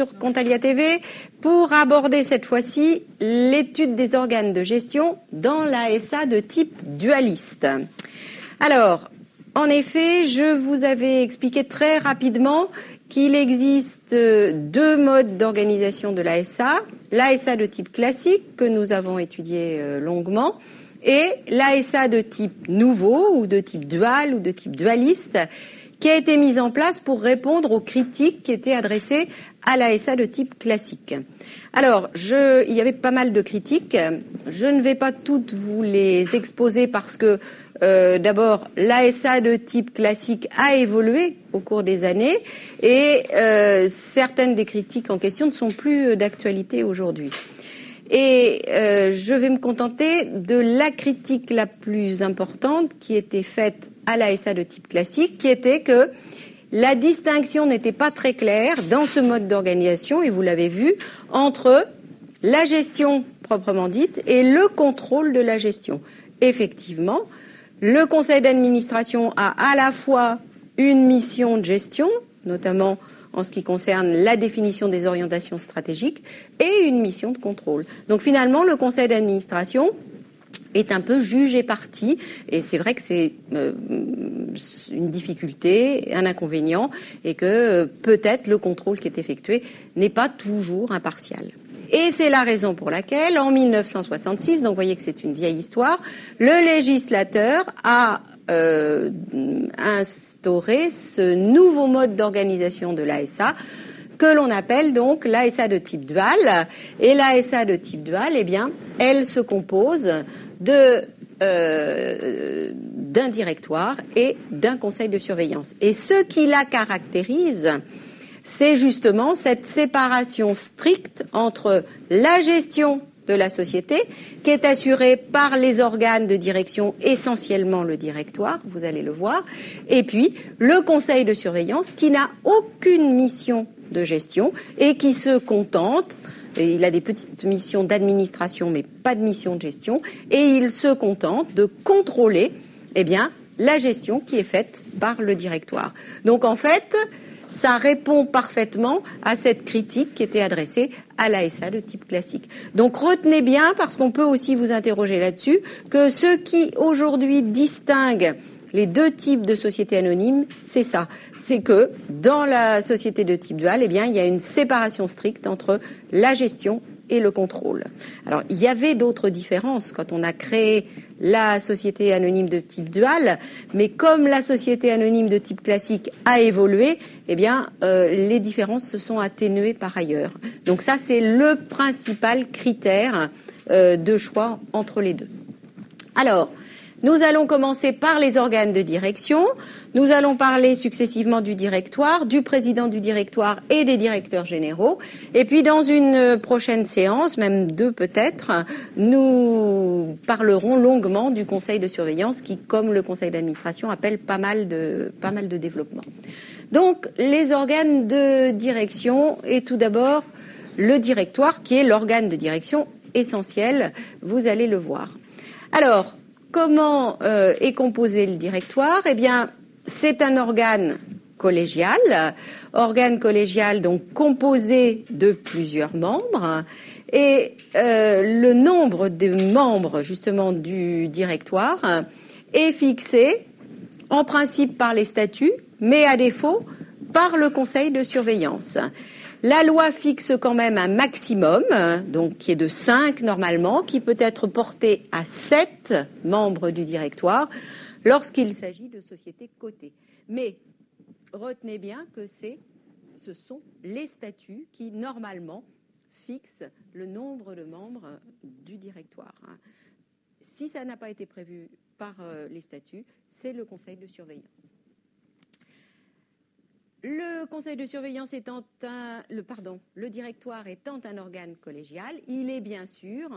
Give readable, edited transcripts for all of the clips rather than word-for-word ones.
sur Contalia TV pour aborder cette fois-ci l'étude des organes de gestion dans l'ASA de type dualiste. Alors, en effet, je vous avais expliqué très rapidement qu'il existe deux modes d'organisation de l'ASA. L'ASA de type classique, que nous avons étudié longuement, et l'ASA de type nouveau, ou de type dual, ou de type dualiste, qui a été mise en place pour répondre aux critiques qui étaient adressées à l'ASA de type classique. Alors, il y avait pas mal de critiques. Je ne vais pas toutes vous les exposer parce que, d'abord, l'ASA de type classique a évolué au cours des années et certaines des critiques en question ne sont plus d'actualité aujourd'hui. Et je vais me contenter de la critique la plus importante qui était faite à l'ASA de type classique, qui était que la distinction n'était pas très claire dans ce mode d'organisation, et vous l'avez vu, entre la gestion proprement dite et le contrôle de la gestion. Effectivement, le conseil d'administration a à la fois une mission de gestion, notamment en ce qui concerne la définition des orientations stratégiques, et une mission de contrôle. Donc finalement, le conseil d'administration est un peu juge et partie, et c'est vrai que c'est une difficulté, un inconvénient, et que peut-être le contrôle qui est effectué n'est pas toujours impartial. Et c'est la raison pour laquelle, en 1966, donc vous voyez que c'est une vieille histoire, le législateur a instauré ce nouveau mode d'organisation de l'ASA que l'on appelle donc l'ASA de type dual. Et l'ASA de type dual, eh bien, elle se compose d'un directoire et d'un conseil de surveillance. Et ce qui la caractérise, c'est justement cette séparation stricte entre la gestion de la société, qui est assurée par les organes de direction, essentiellement le directoire, vous allez le voir, et puis le conseil de surveillance, qui n'a aucune mission de gestion et qui se contente, et il a des petites missions d'administration, mais pas de mission de gestion, et il se contente de contrôler, eh bien, la gestion qui est faite par le directoire. Donc en fait, ça répond parfaitement à cette critique qui était adressée à l'ASA de type classique. Donc retenez bien, parce qu'on peut aussi vous interroger là-dessus, que ce qui aujourd'hui distingue les deux types de sociétés anonymes, c'est ça. C'est que dans la société de type dual, eh bien, il y a une séparation stricte entre la gestion et le contrôle. Alors, il y avait d'autres différences quand on a créé la société anonyme de type dual, mais comme la société anonyme de type classique a évolué, eh bien, les différences se sont atténuées par ailleurs. Donc ça, c'est le principal critère de choix entre les deux. Alors, nous allons commencer par les organes de direction. Nous allons parler successivement du directoire, du président du directoire et des directeurs généraux. Et puis, dans une prochaine séance, même deux peut-être, nous parlerons longuement du conseil de surveillance qui, comme le conseil d'administration, appelle pas mal de développement. Donc, les organes de direction et tout d'abord le directoire qui est l'organe de direction essentiel. Vous allez le voir. Alors, comment est composé le directoire ? Eh bien, c'est un organe collégial donc composé de plusieurs membres. Et le nombre de membres, justement, du directoire est fixé en principe par les statuts, mais à défaut par le conseil de surveillance. La loi fixe quand même un maximum, donc qui est de 5 normalement, qui peut être porté à 7 membres du directoire lorsqu'il s'agit de sociétés cotées. Mais retenez bien que ce sont les statuts qui normalement fixent le nombre de membres du directoire. Si ça n'a pas été prévu par les statuts, c'est le conseil de surveillance. Le conseil de surveillance étant le directoire étant un organe collégial, il est bien sûr,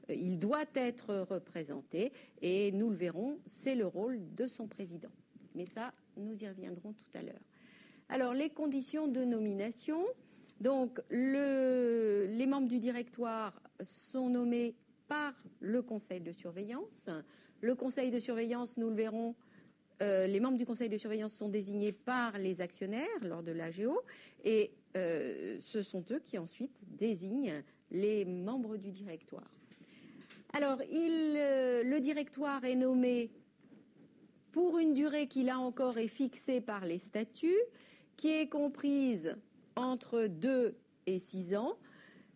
il doit être représenté et nous le verrons, c'est le rôle de son président. Mais ça, nous y reviendrons tout à l'heure. Alors, les conditions de nomination. Donc, les membres du directoire sont nommés par le conseil de surveillance. Le conseil de surveillance, nous le verrons, les membres du conseil de surveillance sont désignés par les actionnaires lors de l'AGO et ce sont eux qui ensuite désignent les membres du directoire. Alors, le directoire est nommé pour une durée qui, là encore, est fixée par les statuts, qui est comprise entre 2 et 6 ans,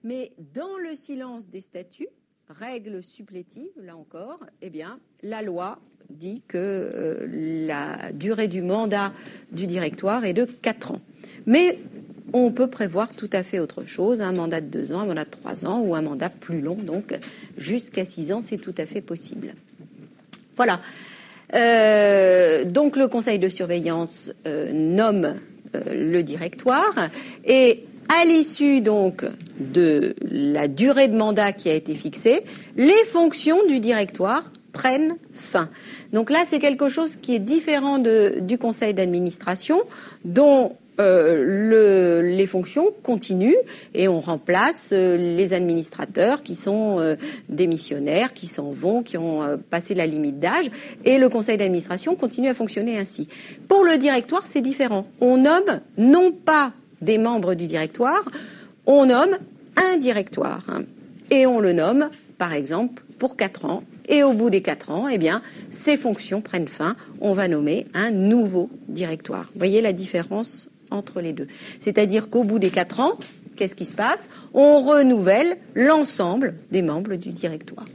mais dans le silence des statuts, règle supplétive, là encore, eh bien, la loi dit que la durée du mandat du directoire est de 4 ans. Mais on peut prévoir tout à fait autre chose, un mandat de 2 ans, un mandat de 3 ans ou un mandat plus long, donc jusqu'à 6 ans, c'est tout à fait possible. Voilà. Donc le conseil de surveillance nomme le directoire et à l'issue donc de la durée de mandat qui a été fixée, les fonctions du directoire prennent fin. Donc là, c'est quelque chose qui est différent du conseil d'administration dont les fonctions continuent et on remplace les administrateurs qui sont démissionnaires, qui s'en vont, qui ont passé la limite d'âge et le conseil d'administration continue à fonctionner ainsi. Pour le directoire, c'est différent. On nomme non pas des membres du directoire, on nomme un directoire et on le nomme, par exemple, pour 4 ans. Et au bout des 4 ans, eh bien, ces fonctions prennent fin. On va nommer un nouveau directoire. Vous voyez la différence entre les deux. C'est-à-dire qu'au bout des 4 ans, qu'est-ce qui se passe? On renouvelle l'ensemble des membres du directoire.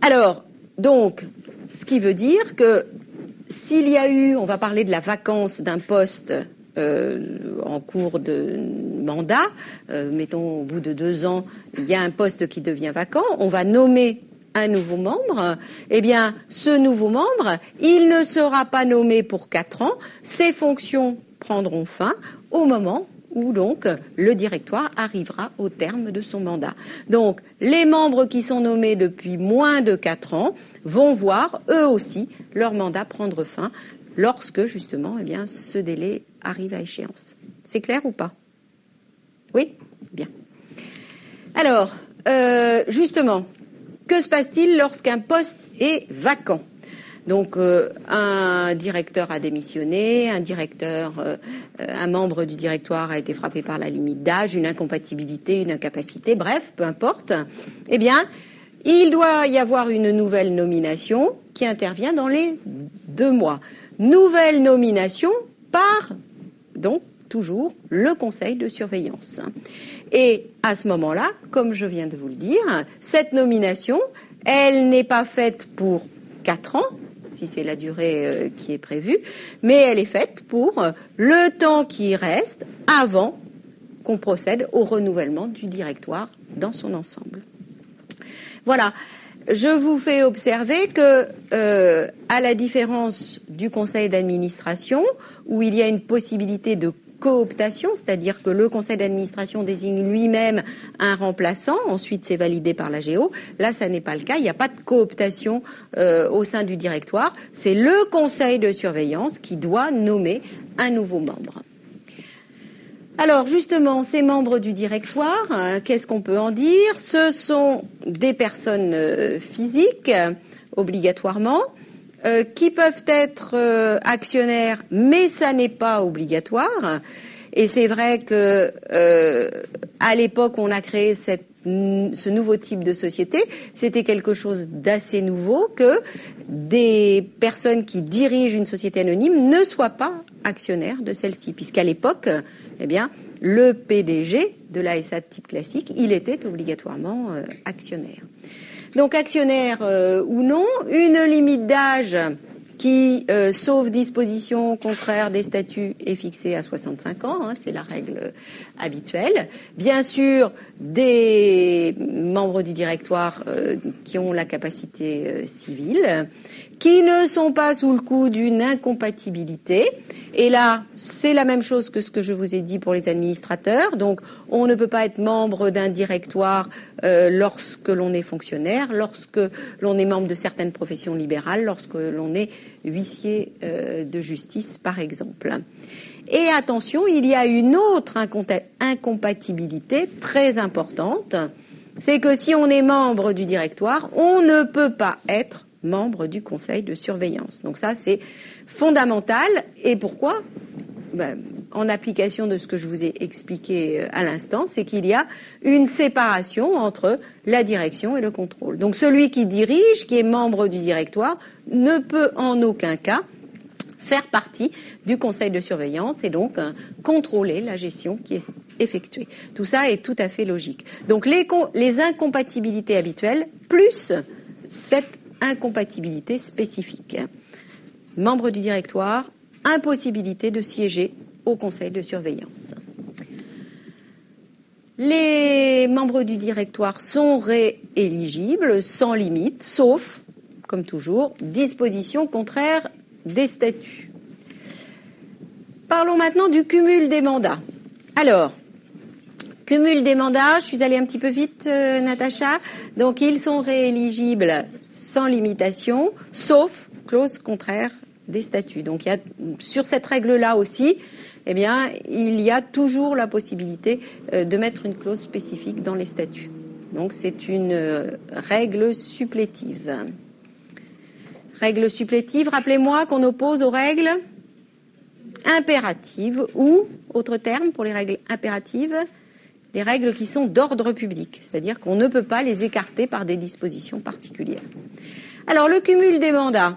Alors, donc, ce qui veut dire que s'il y a eu, on va parler de la vacance d'un poste en cours de mandat, mettons au bout de 2 ans, il y a un poste qui devient vacant, on va nommer un nouveau membre, eh bien, ce nouveau membre, il ne sera pas nommé pour 4 ans, ses fonctions prendront fin au moment où donc le directoire arrivera au terme de son mandat. Donc, les membres qui sont nommés depuis moins de 4 ans vont voir, eux aussi, leur mandat prendre fin lorsque, justement, eh bien, ce délai arrive à échéance. C'est clair ou pas? Oui? Bien. Alors, justement, que se passe-t-il lorsqu'un poste est vacant? Donc, un directeur a démissionné, un membre du directoire a été frappé par la limite d'âge, une incompatibilité, une incapacité, bref, peu importe. Eh bien, il doit y avoir une nouvelle nomination qui intervient dans les 2 mois. Nouvelle nomination par, donc, toujours le conseil de surveillance. Et à ce moment-là, comme je viens de vous le dire, cette nomination, elle n'est pas faite pour 4 ans, si c'est la durée qui est prévue, mais elle est faite pour le temps qui reste avant qu'on procède au renouvellement du directoire dans son ensemble. Voilà. Je vous fais observer que, à la différence du conseil d'administration, où il y a une possibilité de cooptation, c'est-à-dire que le conseil d'administration désigne lui-même un remplaçant, ensuite c'est validé par la GO. Là, ça n'est pas le cas, il n'y a pas de cooptation au sein du directoire. C'est le conseil de surveillance qui doit nommer un nouveau membre. Alors justement, ces membres du directoire, qu'est-ce qu'on peut en dire? Ce sont des personnes physiques, obligatoirement, qui peuvent être actionnaires, mais ça n'est pas obligatoire. Et c'est vrai que à l'époque, on a créé ce nouveau type de société. C'était quelque chose d'assez nouveau que des personnes qui dirigent une société anonyme ne soient pas actionnaires de celle-ci, puisqu'à l'époque, eh bien, le PDG de la SA de type classique, il était obligatoirement actionnaire. Donc, actionnaire ou non, une limite d'âge qui, sauf disposition contraire des statuts, est fixée à 65 ans, hein, c'est la règle habituelle. Bien sûr, des membres du directoire qui ont la capacité civile, qui ne sont pas sous le coup d'une incompatibilité. Et là, c'est la même chose que ce que je vous ai dit pour les administrateurs. Donc, on ne peut pas être membre d'un directoire lorsque l'on est fonctionnaire, lorsque l'on est membre de certaines professions libérales, lorsque l'on est huissier de justice, par exemple. Et attention, il y a une autre incompatibilité très importante, c'est que si on est membre du directoire, on ne peut pas être membre du conseil de surveillance. Donc ça, c'est fondamental. Et pourquoi? en application de ce que je vous ai expliqué à l'instant, c'est qu'il y a une séparation entre la direction et le contrôle. Donc celui qui dirige, qui est membre du directoire, ne peut en aucun cas faire partie du conseil de surveillance et donc contrôler la gestion qui est effectuée. Tout ça est tout à fait logique. Donc les incompatibilités habituelles plus cette incompatibilité spécifique. Membre du directoire, impossibilité de siéger au conseil de surveillance. Les membres du directoire sont rééligibles sans limite, sauf, comme toujours, dispositions contraires des statuts. Parlons maintenant du cumul des mandats. Alors, cumul des mandats, je suis allée un petit peu vite, Natacha. Donc, ils sont rééligibles sans limitation, sauf clause contraire des statuts. Donc, sur cette règle-là aussi, eh bien, il y a toujours la possibilité de mettre une clause spécifique dans les statuts. Donc, c'est une règle supplétive. Règle supplétive, rappelez-moi qu'on oppose aux règles impératives ou, autre terme pour les règles impératives, les règles qui sont d'ordre public, c'est-à-dire qu'on ne peut pas les écarter par des dispositions particulières. Alors, le cumul des mandats.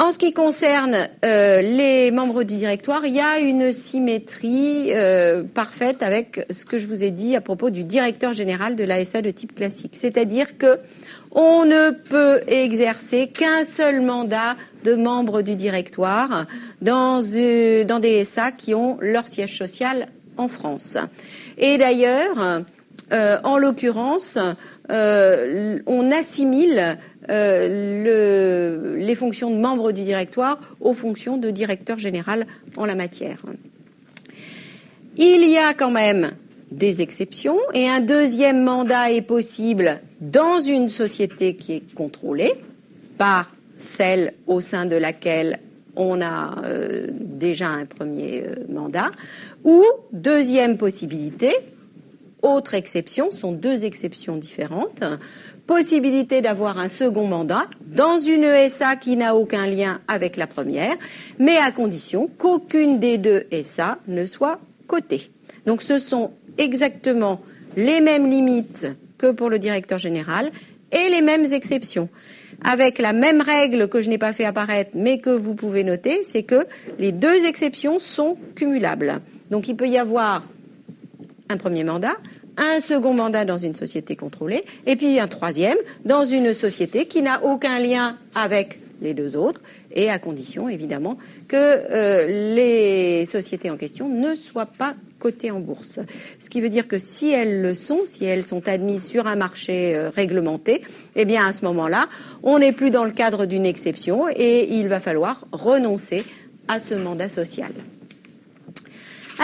En ce qui concerne les membres du directoire, il y a une symétrie parfaite avec ce que je vous ai dit à propos du directeur général de l'ASA de type classique. C'est-à-dire que on ne peut exercer qu'un seul mandat de membre du directoire dans des SA qui ont leur siège social en France. Et d'ailleurs, en l'occurrence, on assimile les fonctions de membre du directoire aux fonctions de directeur général en la matière. Il y a quand même des exceptions et un deuxième mandat est possible dans une société qui est contrôlée par celle au sein de laquelle on a déjà un premier mandat, ou deuxième possibilité, autre exception, sont deux exceptions différentes, possibilité d'avoir un second mandat dans une SA qui n'a aucun lien avec la première, mais à condition qu'aucune des deux SA ne soit cotée. Donc ce sont exactement les mêmes limites que pour le directeur général et les mêmes exceptions. Avec la même règle que je n'ai pas fait apparaître, mais que vous pouvez noter, c'est que les deux exceptions sont cumulables. Donc il peut y avoir un premier mandat, un second mandat dans une société contrôlée, et puis un troisième dans une société qui n'a aucun lien avec les deux autres, et à condition, évidemment, que les sociétés en question ne soient pas cotées en bourse. Ce qui veut dire que si elles le sont, si elles sont admises sur un marché réglementé, eh bien à ce moment-là, on n'est plus dans le cadre d'une exception et il va falloir renoncer à ce mandat social.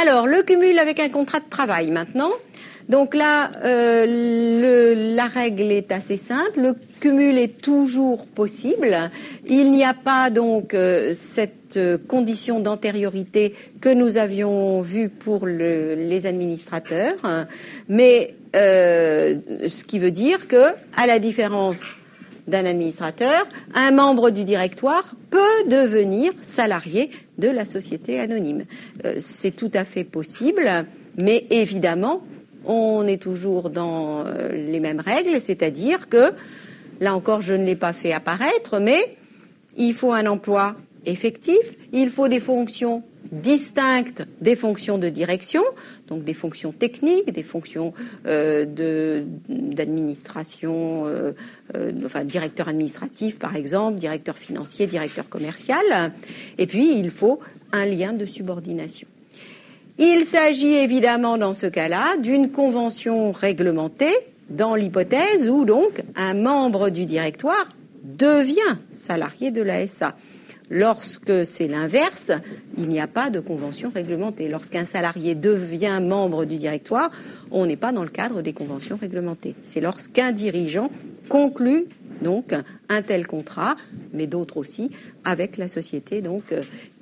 Alors, le cumul avec un contrat de travail maintenant. Donc là, la règle est assez simple. Le cumul est toujours possible. Il n'y a pas donc cette condition d'antériorité que nous avions vue pour les administrateurs, mais ce qui veut dire que, à la différence d'un administrateur, un membre du directoire peut devenir salarié de la société anonyme. C'est tout à fait possible, mais évidemment, on est toujours dans les mêmes règles, c'est-à-dire que, là encore, je ne l'ai pas fait apparaître, mais il faut un emploi effectif, il faut des fonctions distinctes des fonctions de direction, donc des fonctions techniques, des fonctions d'administration, enfin directeur administratif par exemple, directeur financier, directeur commercial, et puis il faut un lien de subordination. Il s'agit évidemment dans ce cas-là d'une convention réglementée dans l'hypothèse où donc un membre du directoire devient salarié de l'ASA. Lorsque c'est l'inverse, il n'y a pas de convention réglementée. Lorsqu'un salarié devient membre du directoire, on n'est pas dans le cadre des conventions réglementées. C'est lorsqu'un dirigeant conclut donc un tel contrat, mais d'autres aussi, avec la société donc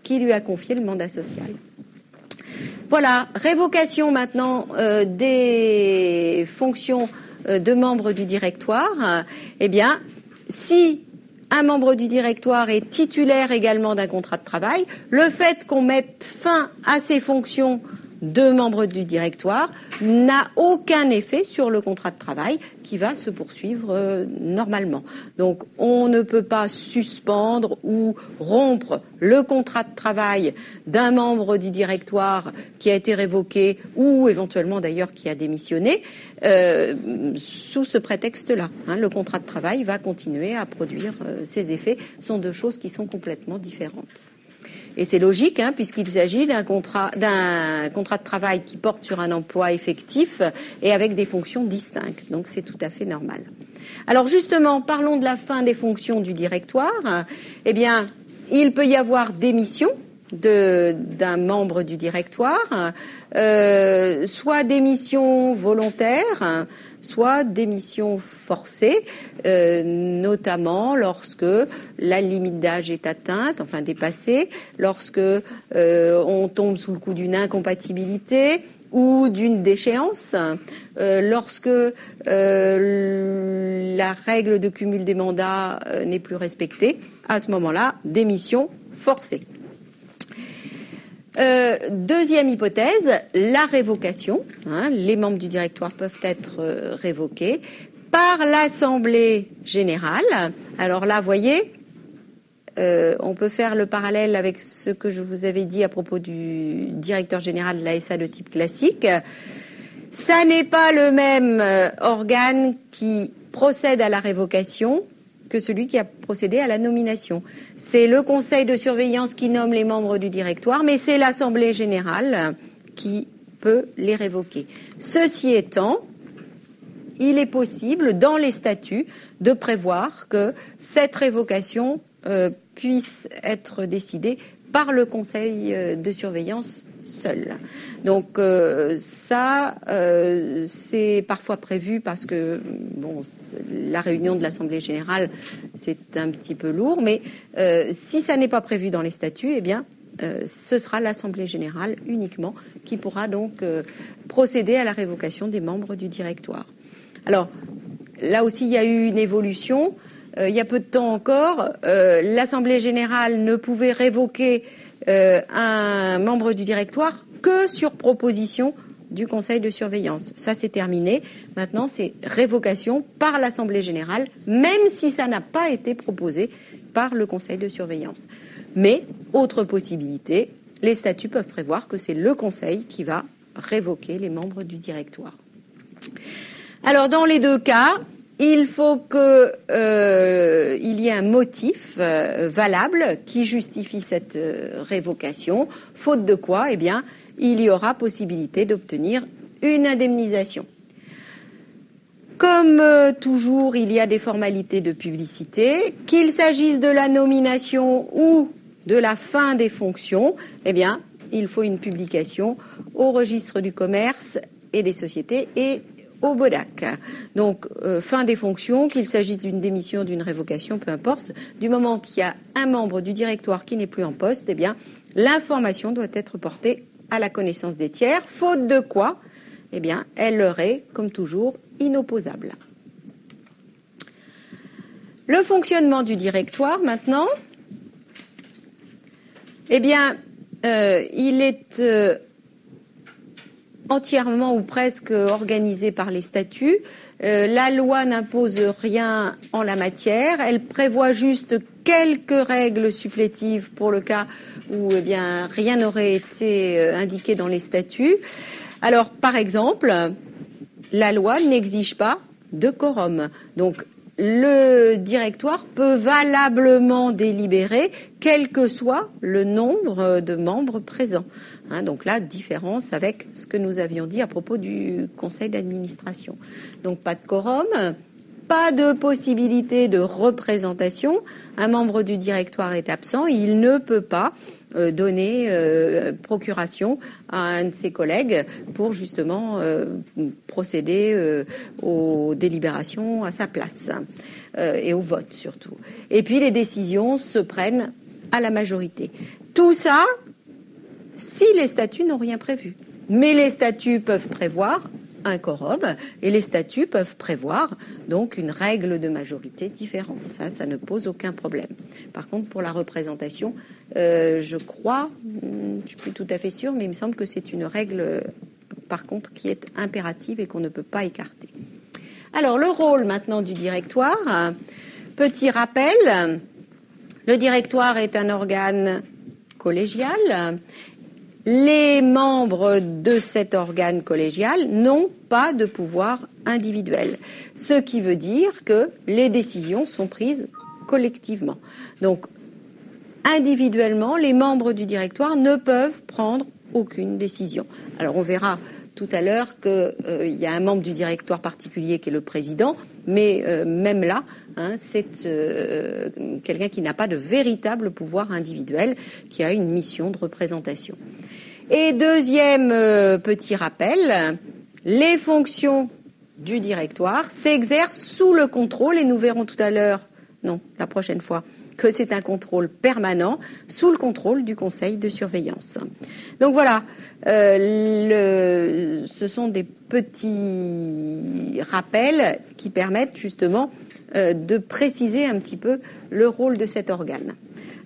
qui lui a confié le mandat social. Voilà, révocation maintenant des fonctions de membres du directoire. Eh bien, si un membre du directoire est titulaire également d'un contrat de travail, le fait qu'on mette fin à ses fonctions de membre du directoire n'a aucun effet sur le contrat de travail qui va se poursuivre normalement. Donc on ne peut pas suspendre ou rompre le contrat de travail d'un membre du directoire qui a été révoqué ou éventuellement d'ailleurs qui a démissionné sous ce prétexte-là. Le contrat de travail va continuer à produire ses effets. Ce sont deux choses qui sont complètement différentes. Et c'est logique, puisqu'il s'agit d'un contrat de travail qui porte sur un emploi effectif et avec des fonctions distinctes. Donc c'est tout à fait normal. Alors justement, parlons de la fin des fonctions du directoire. Eh bien, il peut y avoir démission d'un membre du directoire, soit démission volontaire, soit démission forcée, notamment lorsque la limite d'âge est atteinte, enfin dépassée, lorsque on tombe sous le coup d'une incompatibilité ou d'une déchéance, lorsque la règle de cumul des mandats n'est plus respectée, à ce moment-là, démission forcée. Deuxième hypothèse, la révocation. Les membres du directoire peuvent être révoqués par l'Assemblée générale. Alors là, vous voyez, on peut faire le parallèle avec ce que je vous avais dit à propos du directeur général de l'ASA de type classique. Ça n'est pas le même organe qui procède à la révocation que celui qui a procédé à la nomination. C'est le conseil de surveillance qui nomme les membres du directoire, mais c'est l'Assemblée générale qui peut les révoquer. Ceci étant, il est possible, dans les statuts, de prévoir que cette révocation puisse être décidée par le conseil de surveillance seul. Donc ça, c'est parfois prévu parce que la réunion de l'Assemblée générale, c'est un petit peu lourd, mais si ça n'est pas prévu dans les statuts, eh bien, ce sera l'Assemblée générale uniquement qui pourra donc procéder à la révocation des membres du directoire. Alors, là aussi, il y a eu une évolution. Il y a peu de temps encore, l'Assemblée générale ne pouvait révoquer un membre du directoire que sur proposition du conseil de surveillance. Ça, c'est terminé. Maintenant, c'est révocation par l'Assemblée générale, même si ça n'a pas été proposé par le conseil de surveillance. Mais, autre possibilité, les statuts peuvent prévoir que c'est le conseil qui va révoquer les membres du directoire. Alors, dans les deux cas, il faut qu'il y ait un motif valable qui justifie cette révocation, faute de quoi, eh bien, il y aura possibilité d'obtenir une indemnisation. Comme toujours, il y a des formalités de publicité, qu'il s'agisse de la nomination ou de la fin des fonctions, eh bien, il faut une publication au registre du commerce et des sociétés et au BODAC. Donc, fin des fonctions, qu'il s'agisse d'une démission, d'une révocation, peu importe, du moment qu'il y a un membre du directoire qui n'est plus en poste, eh bien, l'information doit être portée à la connaissance des tiers, faute de quoi, eh bien, elle leur est, comme toujours, inopposable. Le fonctionnement du directoire, maintenant, eh bien, il est entièrement ou presque organisé par les statuts. La loi n'impose rien en la matière. Elle prévoit juste quelques règles supplétives pour le cas où eh bien, rien n'aurait été indiqué dans les statuts. Alors, par exemple, la loi n'exige pas de quorum. Donc, le directoire peut valablement délibérer, quel que soit le nombre de membres présents. Donc là, différence avec ce que nous avions dit à propos du conseil d'administration. Donc pas de quorum, pas de possibilité de représentation. Un membre du directoire est absent, il ne peut pas donner procuration à un de ses collègues pour justement procéder aux délibérations à sa place et au vote surtout. Et puis les décisions se prennent à la majorité. Tout ça, si les statuts n'ont rien prévu. Mais les statuts peuvent prévoir un quorum et les statuts peuvent prévoir donc une règle de majorité différente. Ça ne pose aucun problème. Par contre, pour la représentation, je crois, je suis plus tout à fait sûre, mais il me semble que c'est une règle, par contre, qui est impérative et qu'on ne peut pas écarter. Alors, le rôle maintenant du directoire. Petit rappel, le directoire est un organe collégial. Les membres de cet organe collégial n'ont pas de pouvoir individuel, ce qui veut dire que les décisions sont prises collectivement. Donc, individuellement, les membres du directoire ne peuvent prendre aucune décision. Alors, on verra tout à l'heure qu'il y a un membre du directoire particulier qui est le président, mais même là, c'est quelqu'un qui n'a pas de véritable pouvoir individuel, qui a une mission de représentation. Et deuxième petit rappel, les fonctions du directoire s'exercent sous le contrôle, et nous verrons tout à l'heure, non, la prochaine fois, que c'est un contrôle permanent sous le contrôle du conseil de surveillance. Donc voilà, ce sont des petits rappels qui permettent justement de préciser un petit peu le rôle de cet organe.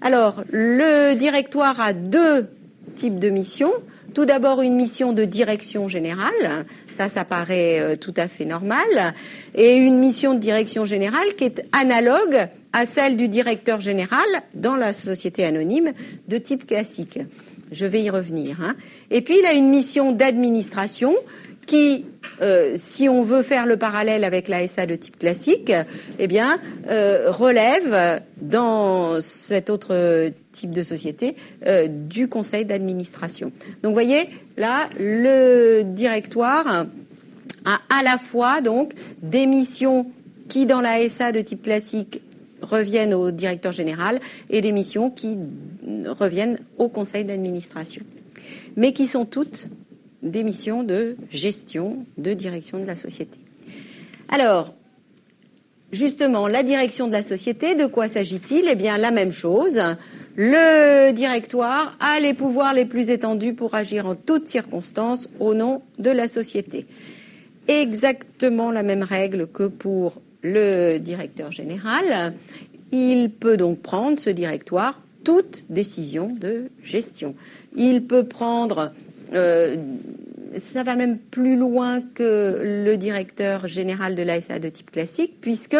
Alors, le directoire a deux types de missions. Tout d'abord, une mission de direction générale, ça paraît tout à fait normal, et une mission de direction générale qui est analogue à celle du directeur général dans la société anonyme de type classique. Je vais y revenir. Et puis, il a une mission d'administration qui, si on veut faire le parallèle avec la SA de type classique, eh bien, relève dans cet autre type de société du conseil d'administration. Donc, vous voyez, là, le directoire a à la fois donc des missions qui, dans la SA de type classique, reviennent au directeur général et des missions qui reviennent au conseil d'administration, mais qui sont toutes des missions de gestion, de direction de la société. Alors, justement, la direction de la société, de quoi s'agit-il ? Eh bien, la même chose. Le directoire a les pouvoirs les plus étendus pour agir en toutes circonstances au nom de la société. Exactement la même règle que pour le directeur général. Il peut donc prendre, ce directoire, toute décision de gestion. Il peut prendre... ça va même plus loin que le directeur général de l'ASA de type classique, puisque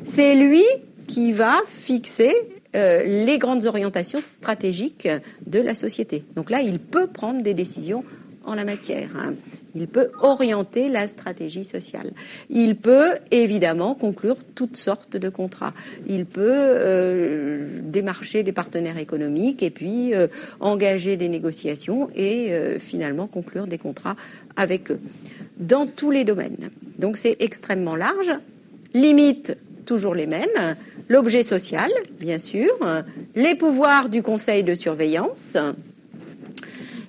c'est lui qui va fixer les grandes orientations stratégiques de la société. Donc là, il peut prendre des décisions en la matière. Il peut orienter la stratégie sociale. Il peut évidemment conclure toutes sortes de contrats. Il peut démarcher des partenaires économiques et puis engager des négociations et finalement conclure des contrats avec eux dans tous les domaines. Donc c'est extrêmement large. Limites toujours les mêmes. L'objet social, bien sûr. Les pouvoirs du conseil de surveillance.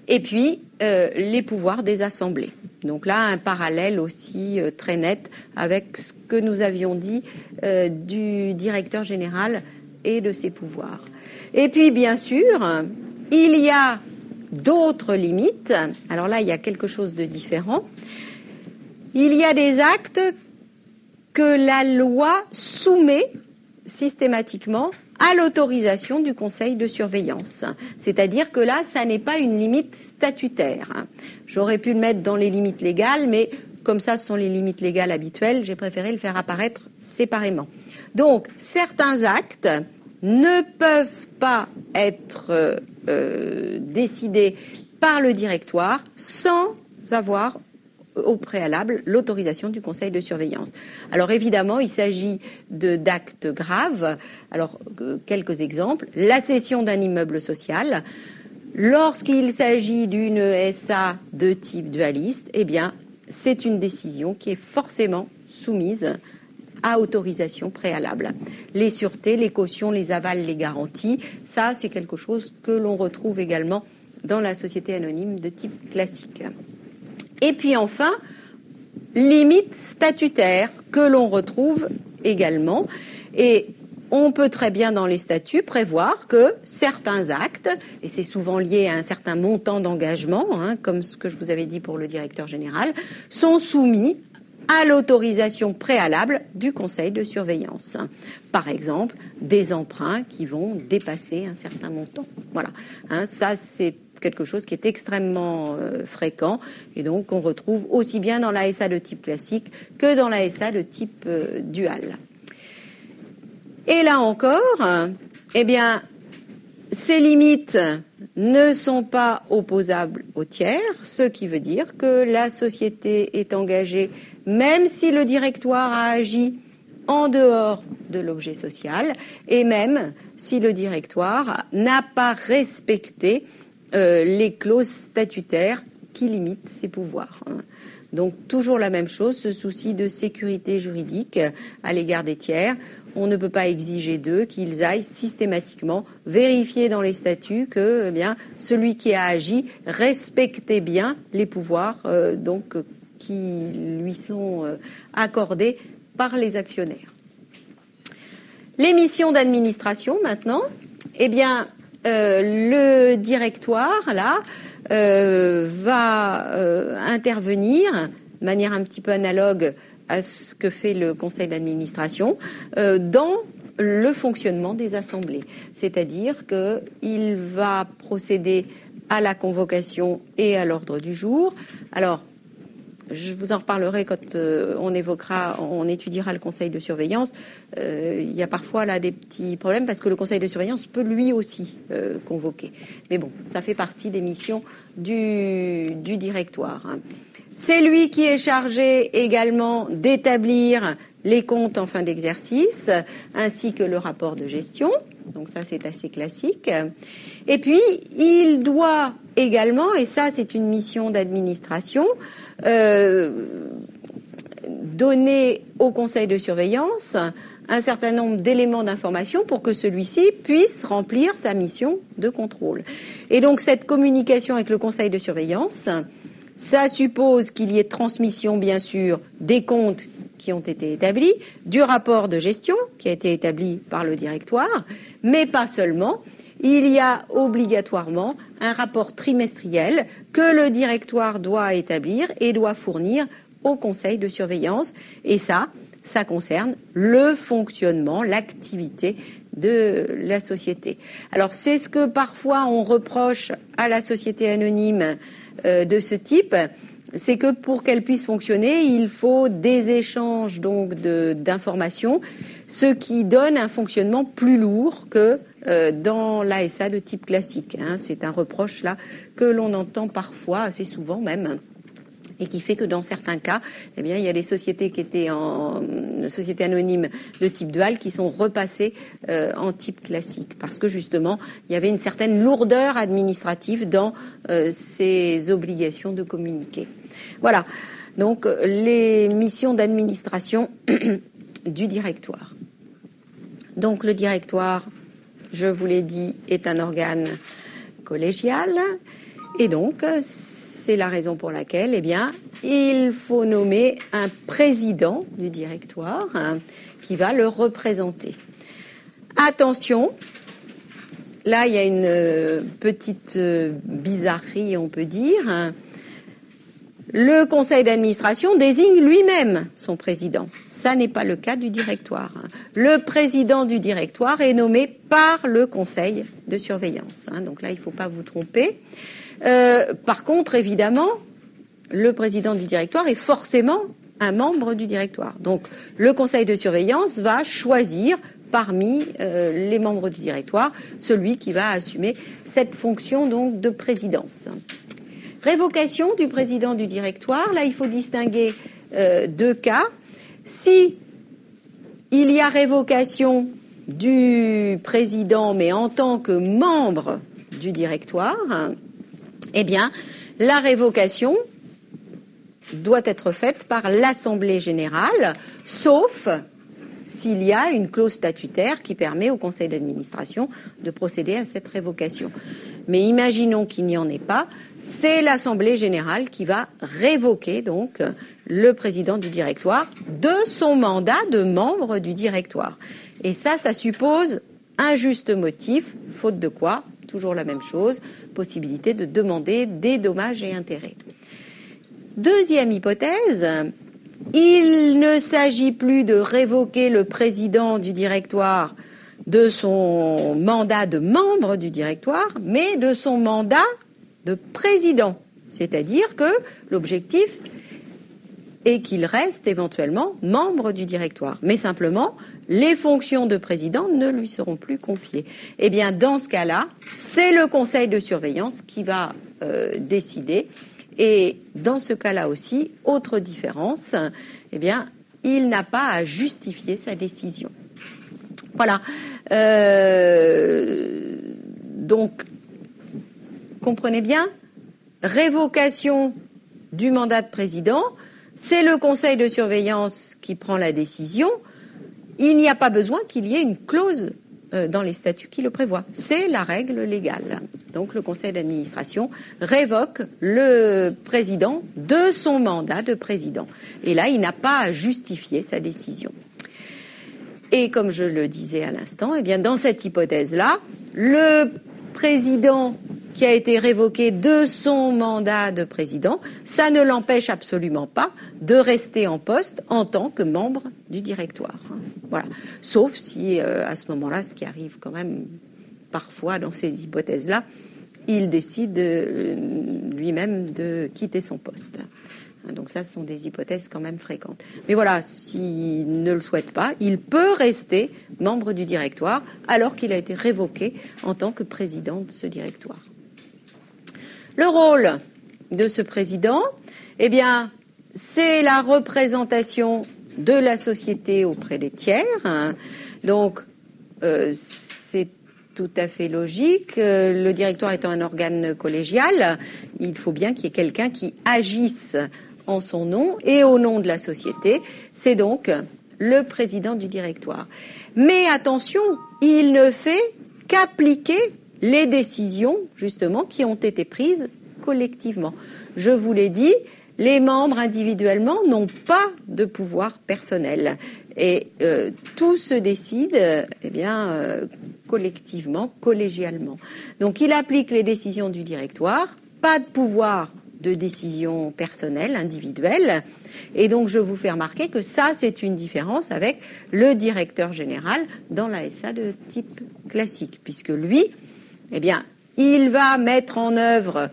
Et puis les pouvoirs des assemblées. Donc là, un parallèle aussi très net avec ce que nous avions dit du directeur général et de ses pouvoirs. Et puis, bien sûr, il y a d'autres limites. Alors là, il y a quelque chose de différent. Il y a des actes que la loi soumet systématiquement à l'autorisation du conseil de surveillance. C'est-à-dire que là, ça n'est pas une limite statutaire. J'aurais pu le mettre dans les limites légales, mais comme ça, ce sont les limites légales habituelles, j'ai préféré le faire apparaître séparément. Donc, certains actes ne peuvent pas être décidés par le directoire sans avoir au préalable l'autorisation du conseil de surveillance. Alors évidemment, il s'agit d'actes graves. Alors, quelques exemples. La cession d'un immeuble social. Lorsqu'il s'agit d'une SA de type dualiste, eh bien, c'est une décision qui est forcément soumise à autorisation préalable. Les sûretés, les cautions, les avals, les garanties, ça, c'est quelque chose que l'on retrouve également dans la société anonyme de type classique. Et puis enfin, limites statutaires que l'on retrouve également. Et on peut très bien dans les statuts prévoir que certains actes, et c'est souvent lié à un certain montant d'engagement, comme ce que je vous avais dit pour le directeur général, sont soumis à l'autorisation préalable du conseil de surveillance. Par exemple, des emprunts qui vont dépasser un certain montant. Voilà. Ça, c'est quelque chose qui est extrêmement fréquent et donc qu'on retrouve aussi bien dans la SA de type classique que dans la SA de type dual. Et là encore, eh bien, ces limites ne sont pas opposables au tiers, ce qui veut dire que la société est engagée, même si le directoire a agi en dehors de l'objet social, et même si le directoire n'a pas respecté les clauses statutaires qui limitent ses pouvoirs. Donc toujours la même chose, ce souci de sécurité juridique à l'égard des tiers. On ne peut pas exiger d'eux qu'ils aillent systématiquement vérifier dans les statuts que eh bien, celui qui a agi respectait bien les pouvoirs qui lui sont accordés par les actionnaires. Les missions d'administration maintenant, eh bien, le directoire là va intervenir de manière un petit peu analogue à ce que fait le conseil d'administration dans le fonctionnement des assemblées. C'est-à-dire qu'il va procéder à la convocation et à l'ordre du jour. Alors, je vous en reparlerai quand on étudiera le conseil de surveillance. Il y a parfois là des petits problèmes parce que le conseil de surveillance peut lui aussi convoquer. Mais bon, ça fait partie des missions du directoire. C'est lui qui est chargé également d'établir les comptes en fin d'exercice, ainsi que le rapport de gestion. Donc ça, c'est assez classique. Et puis, il doit également, et ça, c'est une mission d'administration, donner au conseil de surveillance un certain nombre d'éléments d'information pour que celui-ci puisse remplir sa mission de contrôle. Et donc, cette communication avec le conseil de surveillance, ça suppose qu'il y ait transmission, bien sûr, des comptes qui ont été établis, du rapport de gestion qui a été établi par le directoire, mais pas seulement. Il y a obligatoirement un rapport trimestriel que le directoire doit établir et doit fournir au conseil de surveillance. Et ça concerne le fonctionnement, l'activité de la société. Alors, c'est ce que parfois on reproche à la société anonyme de ce type, c'est que pour qu'elle puisse fonctionner, il faut des échanges donc d'informations, ce qui donne un fonctionnement plus lourd que dans l'ASA de type classique. C'est un reproche là que l'on entend parfois, assez souvent même, et qui fait que dans certains cas, eh bien, il y a des sociétés qui étaient en société anonyme de type dual qui sont repassées en type classique, parce que justement, il y avait une certaine lourdeur administrative dans ces obligations de communiquer. Voilà, donc les missions d'administration du directoire. Donc le directoire, je vous l'ai dit, est un organe collégial, et donc c'est la raison pour laquelle, eh bien, il faut nommer un président du directoire qui va le représenter. Attention, là, il y a une petite bizarrerie, on peut dire. Le conseil d'administration désigne lui-même son président. Ça n'est pas le cas du directoire. Le président du directoire est nommé par le conseil de surveillance. Donc là, il ne faut pas vous tromper. Par contre, évidemment, le président du directoire est forcément un membre du directoire. Donc, le conseil de surveillance va choisir parmi les membres du directoire celui qui va assumer cette fonction donc de présidence. Révocation du président du directoire. Là, il faut distinguer deux cas. Si il y a révocation du président, mais en tant que membre du directoire, eh bien, la révocation doit être faite par l'Assemblée générale, sauf s'il y a une clause statutaire qui permet au conseil d'administration de procéder à cette révocation. Mais imaginons qu'il n'y en ait pas. C'est l'Assemblée générale qui va révoquer donc le président du directoire de son mandat de membre du directoire. Et ça suppose un juste motif, faute de quoi, toujours la même chose, possibilité de demander des dommages et intérêts. Deuxième hypothèse, il ne s'agit plus de révoquer le président du directoire de son mandat de membre du directoire, mais de son mandat de président. C'est-à-dire que l'objectif est qu'il reste éventuellement membre du directoire. Mais simplement, les fonctions de président ne lui seront plus confiées. Eh bien, dans ce cas-là, c'est le conseil de surveillance qui va décider. Et dans ce cas-là aussi, autre différence, eh bien, il n'a pas à justifier sa décision. Voilà. Donc, comprenez bien, révocation du mandat de président, c'est le conseil de surveillance qui prend la décision. Il n'y a pas besoin qu'il y ait une clause dans les statuts qui le prévoient. C'est la règle légale. Donc le conseil d'administration révoque le président de son mandat de président. Et là, il n'a pas à justifier sa décision. Et comme je le disais à l'instant, eh bien dans cette hypothèse-là, le président qui a été révoqué de son mandat de président, ça ne l'empêche absolument pas de rester en poste en tant que membre du directoire. Voilà. Sauf si, à ce moment-là, ce qui arrive quand même parfois dans ces hypothèses-là, il décide lui-même de quitter son poste. Donc ça, ce sont des hypothèses quand même fréquentes. Mais voilà, s'il ne le souhaite pas, il peut rester membre du directoire alors qu'il a été révoqué en tant que président de ce directoire. Le rôle de ce président, eh bien, c'est la représentation de la société auprès des tiers. Donc, c'est tout à fait logique. Le directoire étant un organe collégial, il faut bien qu'il y ait quelqu'un qui agisse en son nom et au nom de la société. C'est donc le président du directoire. Mais attention, il ne fait qu'appliquer les décisions, justement, qui ont été prises collectivement. Je vous l'ai dit, les membres individuellement n'ont pas de pouvoir personnel. Et tout se décide collectivement, collégialement. Donc il applique les décisions du directoire, pas de pouvoir de décision personnelle, individuelle. Et donc je vous fais remarquer que ça, c'est une différence avec le directeur général dans la SA de type classique, puisque lui, eh bien, il va mettre en œuvre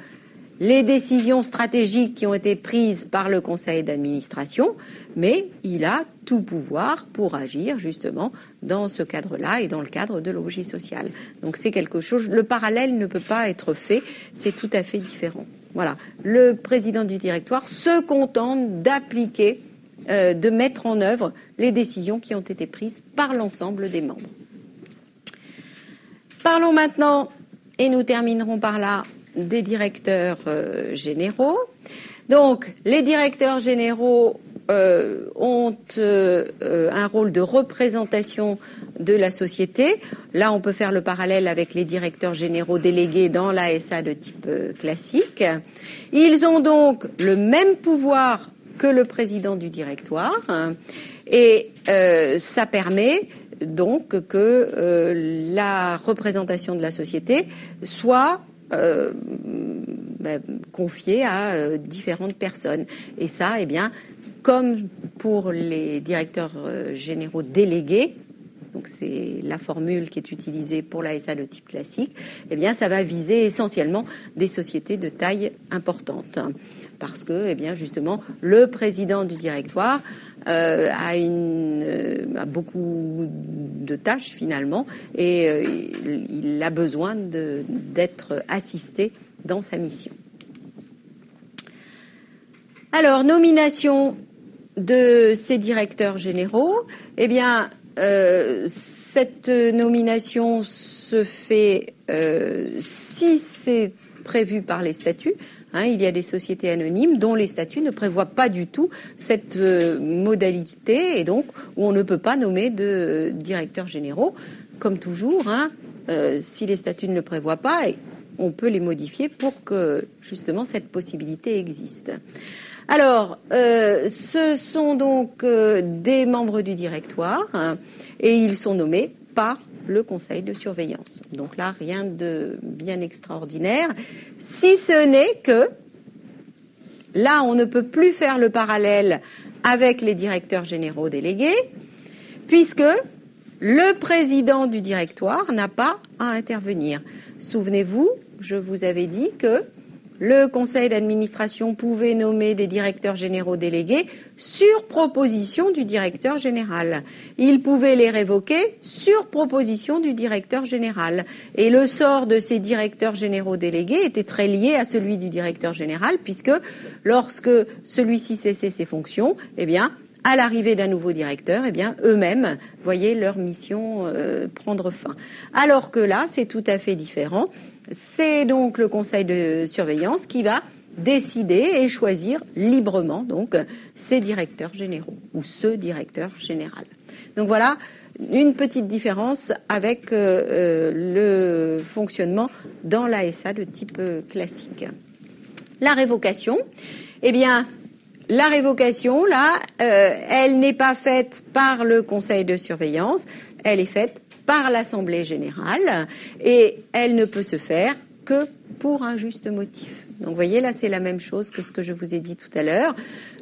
les décisions stratégiques qui ont été prises par le conseil d'administration, mais il a tout pouvoir pour agir justement dans ce cadre-là et dans le cadre de l'objet social. Donc c'est quelque chose, le parallèle ne peut pas être fait, c'est tout à fait différent. Voilà, le président du directoire se contente d'appliquer, de mettre en œuvre les décisions qui ont été prises par l'ensemble des membres. Parlons maintenant, et nous terminerons par là, des directeurs généraux. Donc, les directeurs généraux ont un rôle de représentation de la société. Là, on peut faire le parallèle avec les directeurs généraux délégués dans l'ASA de type classique. Ils ont donc le même pouvoir que le président du directoire et ça permet donc que la représentation de la société soit confiée à différentes personnes. Et ça, eh bien, comme pour les directeurs généraux délégués, donc c'est la formule qui est utilisée pour la SA de type classique, eh bien, ça va viser essentiellement des sociétés de taille importante. Parce que, eh bien, justement, le président du directoire a beaucoup de tâches finalement et il a besoin d'être assisté dans sa mission. Alors, nomination de ces directeurs généraux, eh bien, cette nomination se fait si c'est prévu par les statuts. Il y a des sociétés anonymes dont les statuts ne prévoient pas du tout cette modalité et donc où on ne peut pas nommer de directeurs généraux. Comme toujours, si les statuts ne le prévoient pas, on peut les modifier pour que justement cette possibilité existe. Alors, ce sont donc des membres du directoire et ils sont nommés par le conseil de surveillance. Donc là, rien de bien extraordinaire, si ce n'est que là, on ne peut plus faire le parallèle avec les directeurs généraux délégués, puisque le président du directoire n'a pas à intervenir. Souvenez-vous, je vous avais dit que le conseil d'administration pouvait nommer des directeurs généraux délégués sur proposition du directeur général. Il pouvait les révoquer sur proposition du directeur général. Et le sort de ces directeurs généraux délégués était très lié à celui du directeur général, puisque lorsque celui-ci cessait ses fonctions, eh bien, à l'arrivée d'un nouveau directeur, eh bien, eux-mêmes voyaient leur mission prendre fin. Alors que là, c'est tout à fait différent. C'est donc le conseil de surveillance qui va décider et choisir librement donc ses directeurs généraux ou ce directeur général. Donc voilà une petite différence avec le fonctionnement dans l'ASA de type classique. La révocation, eh bien, la révocation, là, elle n'est pas faite par le conseil de surveillance, elle est faite par l'Assemblée générale et elle ne peut se faire que pour un juste motif. Donc, vous voyez, là, c'est la même chose que ce que je vous ai dit tout à l'heure.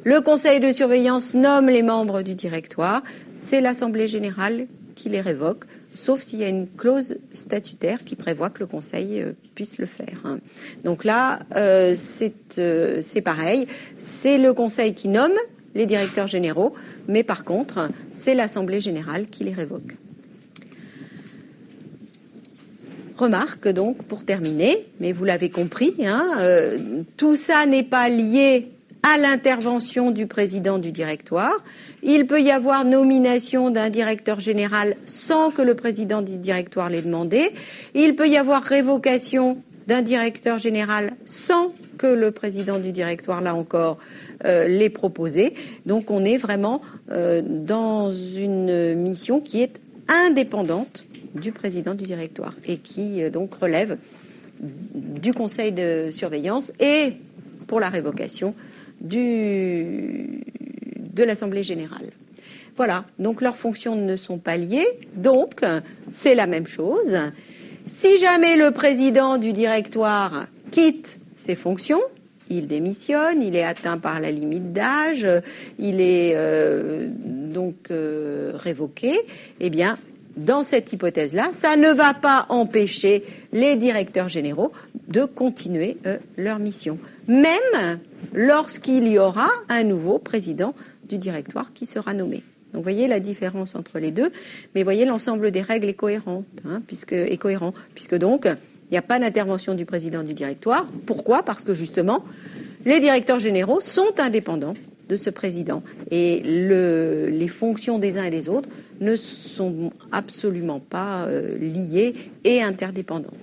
Le conseil de surveillance nomme les membres du directoire, c'est l'Assemblée générale qui les révoque, sauf s'il y a une clause statutaire qui prévoit que le conseil puisse le faire. Donc là, c'est pareil, c'est le conseil qui nomme les directeurs généraux, mais par contre, c'est l'Assemblée générale qui les révoque. Remarque donc, pour terminer, mais vous l'avez compris, tout ça n'est pas lié à l'intervention du président du directoire. Il peut y avoir nomination d'un directeur général sans que le président du directoire l'ait demandé. Il peut y avoir révocation d'un directeur général sans que le président du directoire, là encore, l'ait proposé. Donc on est vraiment dans une mission qui est indépendante du président du directoire et qui donc relève du conseil de surveillance et, pour la révocation, de l'Assemblée générale. Voilà, donc leurs fonctions ne sont pas liées, donc c'est la même chose. Si jamais le président du directoire quitte ses fonctions, il démissionne, il est atteint par la limite d'âge, il est donc révoqué, eh bien, dans cette hypothèse-là, ça ne va pas empêcher les directeurs généraux de continuer leur mission, même lorsqu'il y aura un nouveau président du directoire qui sera nommé. Donc, vous voyez la différence entre les deux, mais vous voyez l'ensemble des règles est cohérent, puisque donc, il n'y a pas d'intervention du président du directoire. Pourquoi ? Parce que justement, les directeurs généraux sont indépendants de ce président et les fonctions des uns et des autres ne sont absolument pas liées et interdépendantes.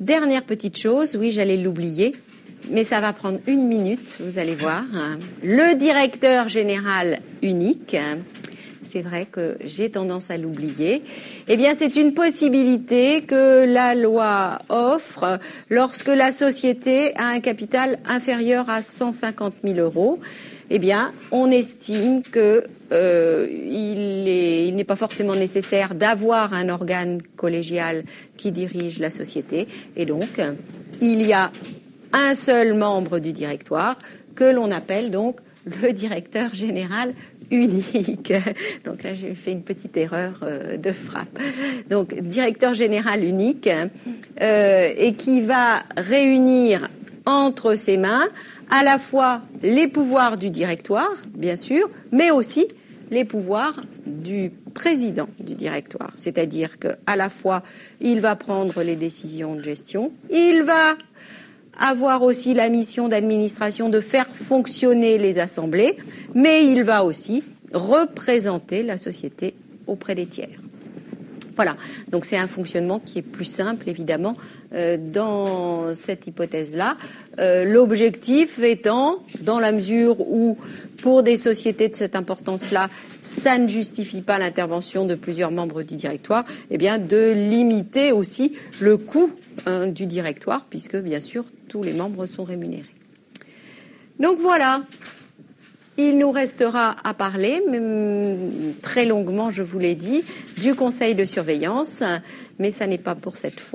Dernière petite chose, oui, j'allais l'oublier, mais ça va prendre 1 minute, vous allez voir. Le directeur général unique, c'est vrai que j'ai tendance à l'oublier, eh bien c'est une possibilité que la loi offre lorsque la société a un capital inférieur à 150 000 €. Eh bien, on estime que il n'est pas forcément nécessaire d'avoir un organe collégial qui dirige la société. Et donc, il y a un seul membre du directoire que l'on appelle donc le directeur général unique. Donc là, j'ai fait une petite erreur de frappe. Donc, directeur général unique et qui va réunir entre ses mains à la fois les pouvoirs du directoire, bien sûr, mais aussi les pouvoirs du président du directoire. C'est-à-dire qu'à la fois, il va prendre les décisions de gestion, il va avoir aussi la mission d'administration de faire fonctionner les assemblées, mais il va aussi représenter la société auprès des tiers. Voilà, donc c'est un fonctionnement qui est plus simple, évidemment, dans cette hypothèse-là. L'objectif étant, dans la mesure où pour des sociétés de cette importance-là, ça ne justifie pas l'intervention de plusieurs membres du directoire, eh bien de limiter aussi le coût du directoire, puisque bien sûr tous les membres sont rémunérés. Donc voilà, il nous restera à parler, très longuement je vous l'ai dit, du conseil de surveillance, mais ça n'est pas pour cette fois.